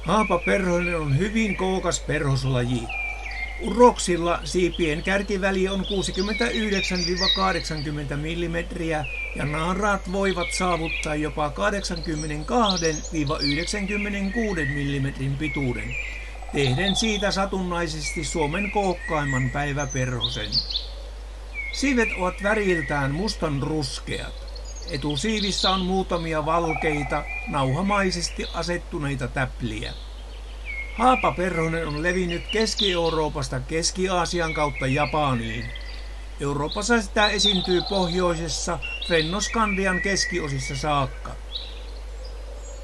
Haapaperhonen on hyvin kookas perhoslaji. Uroksilla siipien kärkiväli on 69–80 mm ja naaraat voivat saavuttaa jopa 82–96 mm pituuden, tehden siitä satunnaisesti Suomen kookkaimman päiväperhosen. Siivet ovat väriltään mustan ruskeat. Etusiivissä on muutamia valkeita, nauhamaisesti asettuneita täpliä. Haapaperhonen on levinnyt Keski-Euroopasta Keski-Aasian kautta Japaniin. Euroopassa sitä esiintyy pohjoisessa Fennoskandian keskiosissa saakka.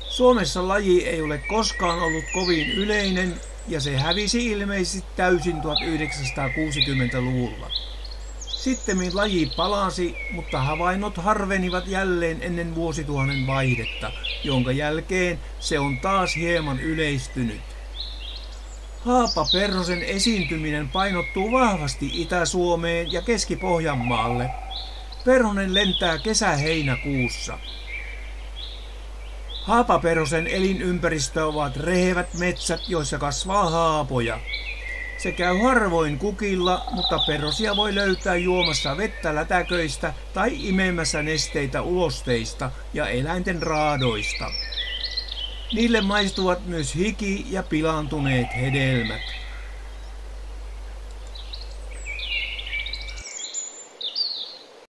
Suomessa laji ei ole koskaan ollut kovin yleinen ja se hävisi ilmeisesti täysin 1960-luvulla. Sittemmin laji palasi, mutta havainnot harvenivat jälleen ennen vuosituhannen vaihdetta, jonka jälkeen se on taas hieman yleistynyt. Haapaperhosen esiintyminen painottuu vahvasti Itä-Suomeen ja Keski-Pohjanmaalle. Perhonen lentää kesä-heinäkuussa. Haapaperhosen elinympäristö ovat rehevät metsät, joissa kasvaa haapoja. Se käy harvoin kukilla, mutta perhosia voi löytää juomassa vettä lätäköistä tai imemässä nesteitä ulosteista ja eläinten raadoista. Niille maistuvat myös hiki ja pilaantuneet hedelmät.